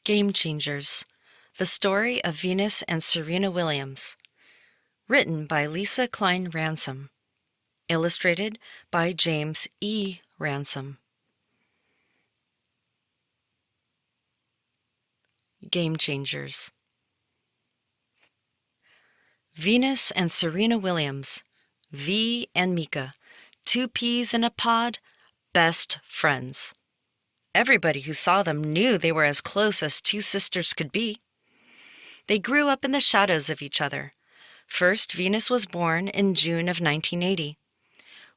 Game Changers: The Story of Venus and Serena Williams. Written by Lesa Cline-Ransome. Illustrated by James E. Ransom. Game Changers. Venus and Serena Williams, V and Mika, two peas in a pod, best friends. Everybody who saw them knew they were as close as two sisters could be. They grew up in the shadows of each other. First, Venus was born in June of 1980.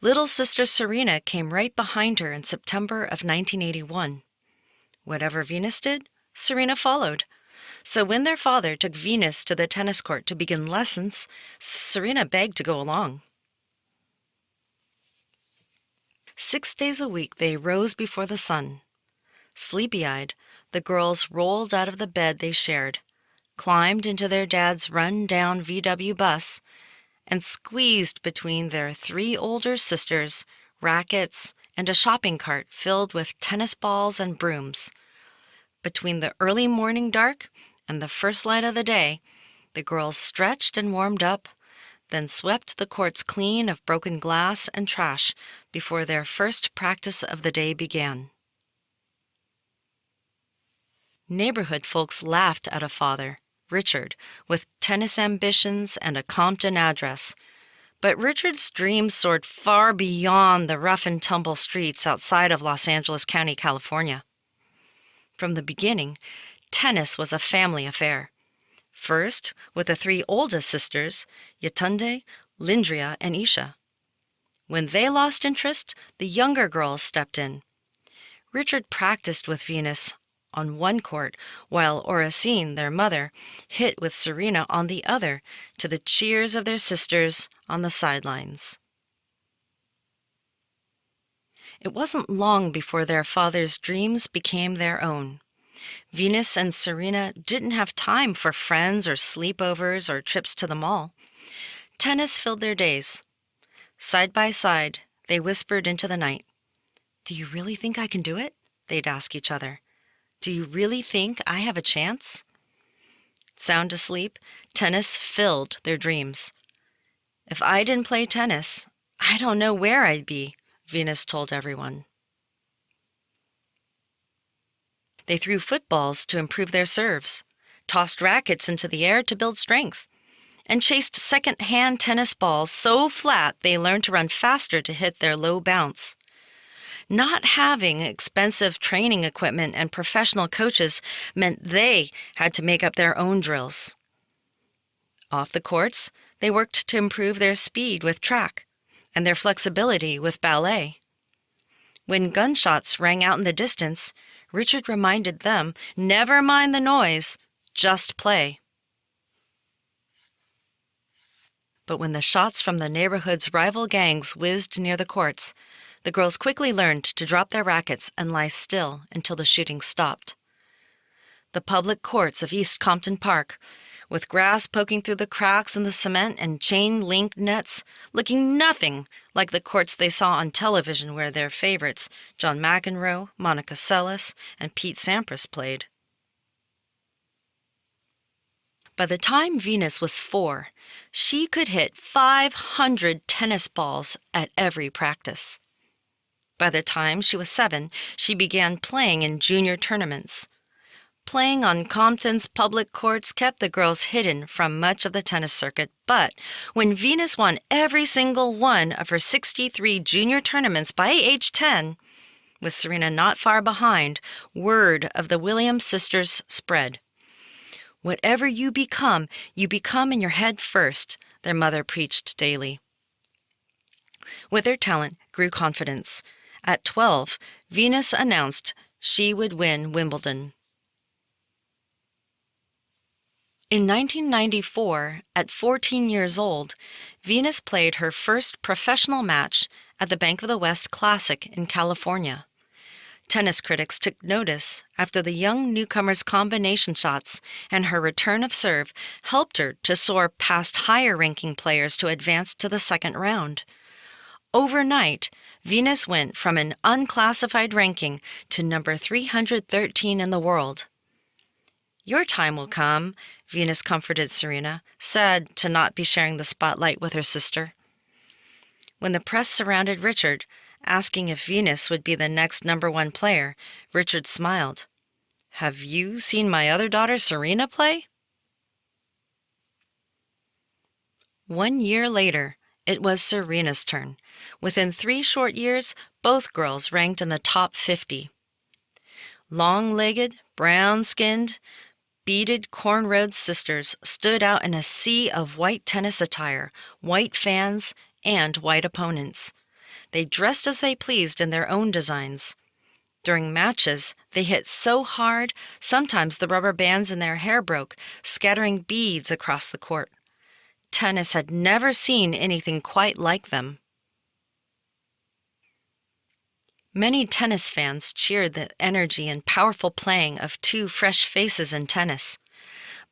Little sister Serena came right behind her in September of 1981. Whatever Venus did, Serena followed. So when their father took Venus to the tennis court to begin lessons, Serena begged to go along. 6 days a week they rose before the sun. Sleepy-eyed, the girls rolled out of the bed they shared, climbed into their dad's run-down VW bus, and squeezed between their 3 older sisters, rackets, and a shopping cart filled with tennis balls and brooms. Between the early morning dark and the first light of the day, the girls stretched and warmed up, then swept the courts clean of broken glass and trash before their first practice of the day began. Neighborhood folks laughed at a father, Richard, with tennis ambitions and a Compton address. But Richard's dreams soared far beyond the rough-and-tumble streets outside of Los Angeles County, California. From the beginning, tennis was a family affair. First, with the 3 oldest sisters, Yetunde, Lindria, and Isha. When they lost interest, the younger girls stepped in. Richard practiced with Venus on one court, while Oracine, their mother, hit with Serena on the other, to the cheers of their sisters on the sidelines. It wasn't long before their father's dreams became their own. Venus and Serena didn't have time for friends or sleepovers or trips to the mall. Tennis filled their days. Side by side, they whispered into the night. "Do you really think I can do it?" they'd ask each other. "Do you really think I have a chance?" Sound asleep, tennis filled their dreams. "If I didn't play tennis, I don't know where I'd be," Venus told everyone. They threw footballs to improve their serves, tossed rackets into the air to build strength, and chased second-hand tennis balls so flat they learned to run faster to hit their low bounce. Not having expensive training equipment and professional coaches meant they had to make up their own drills. Off the courts, they worked to improve their speed with track and their flexibility with ballet. When gunshots rang out in the distance, Richard reminded them, never mind the noise, just play. But when the shots from the neighborhood's rival gangs whizzed near the courts, the girls quickly learned to drop their rackets and lie still until the shooting stopped. The public courts of East Compton Park, with grass poking through the cracks in the cement and chain-link nets, looking nothing like the courts they saw on television where their favorites, John McEnroe, Monica Seles, and Pete Sampras, played. By the time Venus was 4, she could hit 500 tennis balls at every practice. By the time she was 7, she began playing in junior tournaments. Playing on Compton's public courts kept the girls hidden from much of the tennis circuit, but when Venus won every single one of her 63 junior tournaments by age 10, with Serena not far behind, word of the Williams sisters spread. "Whatever you become in your head first," their mother preached daily. With their talent grew confidence. At 12, Venus announced she would win Wimbledon. In 1994, at 14 years old, Venus played her first professional match at the Bank of the West Classic in California. Tennis critics took notice after the young newcomer's combination shots and her return of serve helped her to soar past higher-ranking players to advance to the second round. Overnight, Venus went from an unclassified ranking to number 313 in the world. "Your time will come," Venus comforted Serena, sad to not be sharing the spotlight with her sister. When the press surrounded Richard, asking if Venus would be the next #1 player, Richard smiled. "Have you seen my other daughter Serena play?" 1 year later, it was Serena's turn. Within 3 short years, both girls ranked in the top 50. Long-legged, brown-skinned, beaded corn-rowed sisters stood out in a sea of white tennis attire, white fans, and white opponents. They dressed as they pleased in their own designs. During matches, they hit so hard, sometimes the rubber bands in their hair broke, scattering beads across the court. Tennis had never seen anything quite like them. Many tennis fans cheered the energy and powerful playing of two fresh faces in tennis.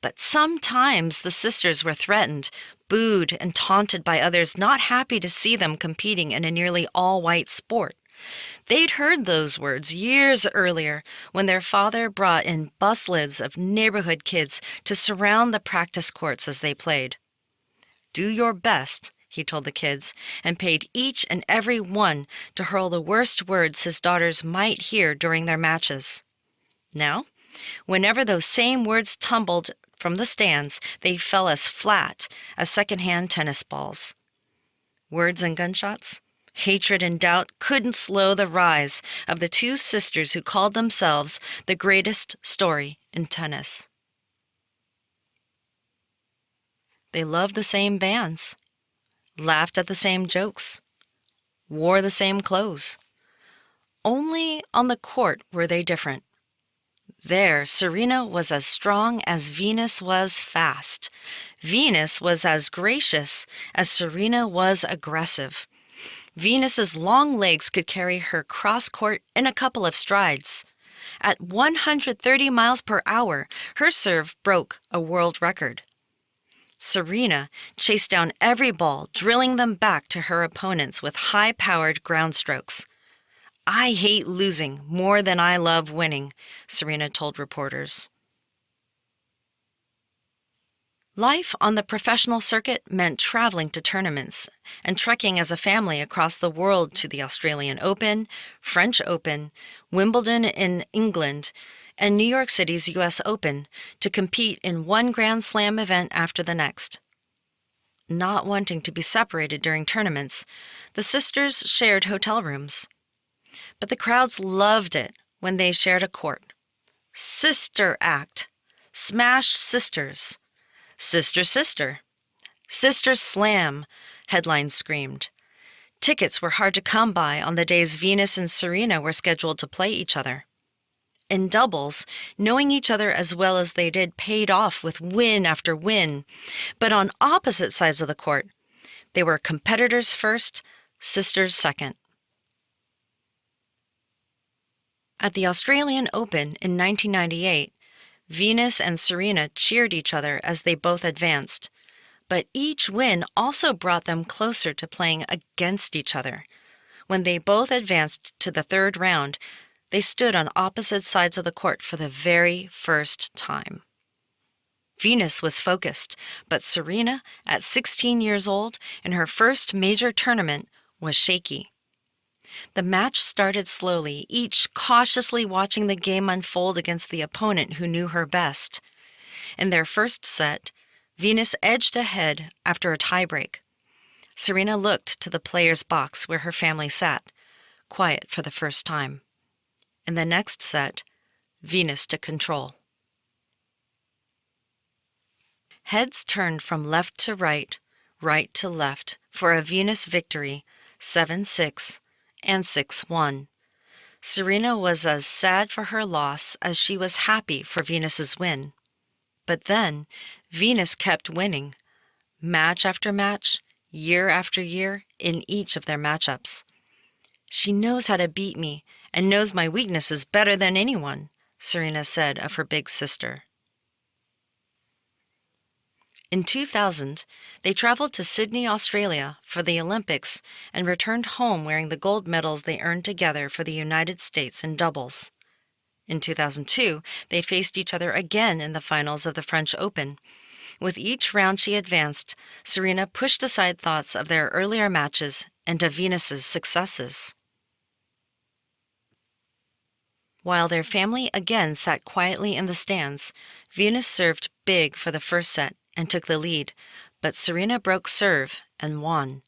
But sometimes the sisters were threatened, booed, and taunted by others not happy to see them competing in a nearly all-white sport. They'd heard those words years earlier when their father brought in busloads of neighborhood kids to surround the practice courts as they played. "Do your best," he told the kids, and paid each and every one to hurl the worst words his daughters might hear during their matches. Now, whenever those same words tumbled from the stands, they fell as flat as second-hand tennis balls. Words and gunshots, hatred and doubt couldn't slow the rise of the two sisters who called themselves the greatest story in tennis. They loved the same bands, laughed at the same jokes, wore the same clothes. Only on the court were they different. There, Serena was as strong as Venus was fast. Venus was as gracious as Serena was aggressive. Venus's long legs could carry her cross-court in a couple of strides. At 130 miles per hour, her serve broke a world record. Serena chased down every ball, drilling them back to her opponents with high-powered ground strokes. "I hate losing more than I love winning," Serena told reporters. Life on the professional circuit meant traveling to tournaments and trekking as a family across the world to the Australian Open, French Open, Wimbledon in England, and New York City's U.S. Open to compete in one Grand Slam event after the next. Not wanting to be separated during tournaments, the sisters shared hotel rooms. But the crowds loved it when they shared a court. "Sister Act," "Smash Sisters," "Sister Sister," "Sister Slam," headlines screamed. Tickets were hard to come by on the days Venus and Serena were scheduled to play each other. In doubles, knowing each other as well as they did paid off with win after win. But on opposite sides of the court, they were competitors first, sisters second. At the Australian Open in 1998, Venus and Serena cheered each other as they both advanced. But each win also brought them closer to playing against each other. When they both advanced to the third round, they stood on opposite sides of the court for the very first time. Venus was focused, but Serena, at 16 years old, in her first major tournament, was shaky. The match started slowly, each cautiously watching the game unfold against the opponent who knew her best. In their first set, Venus edged ahead after a tiebreak. Serena looked to the player's box where her family sat, quiet for the first time. In the next set, Venus took control. Heads turned from left to right, right to left, for a Venus victory, 7-6 and 6-1. Serena was as sad for her loss as she was happy for Venus's win. But then, Venus kept winning, match after match, year after year, in each of their matchups. "She knows how to beat me and knows my weaknesses better than anyone," Serena said of her big sister. In 2000, they traveled to Sydney, Australia for the Olympics and returned home wearing the gold medals they earned together for the United States in doubles. In 2002, they faced each other again in the finals of the French Open. With each round she advanced, Serena pushed aside thoughts of their earlier matches and of Venus's successes. While their family again sat quietly in the stands, Venus served big for the first set and took the lead, but Serena broke serve and won.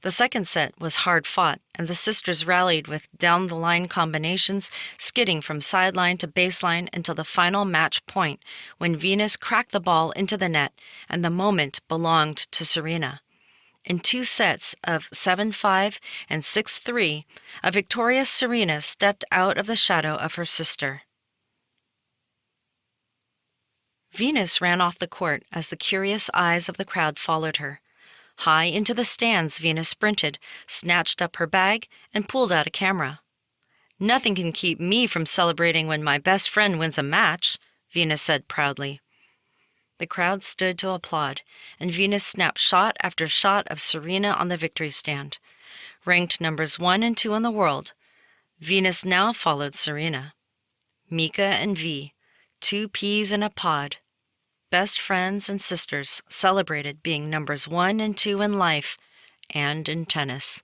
The second set was hard-fought, and the sisters rallied with down-the-line combinations, skidding from sideline to baseline until the final match point, when Venus cracked the ball into the net, and the moment belonged to Serena. In 2 sets of 7-5 and 6-3, a victorious Serena stepped out of the shadow of her sister. Venus ran off the court as the curious eyes of the crowd followed her. High into the stands, Venus sprinted, snatched up her bag, and pulled out a camera. "Nothing can keep me from celebrating when my best friend wins a match," Venus said proudly. The crowd stood to applaud, and Venus snapped shot after shot of Serena on the victory stand. Ranked numbers 1 and 2 in the world, Venus now followed Serena. Mika and V, 2 peas in a pod. Best friends and sisters celebrated being numbers 1 and 2 in life and in tennis.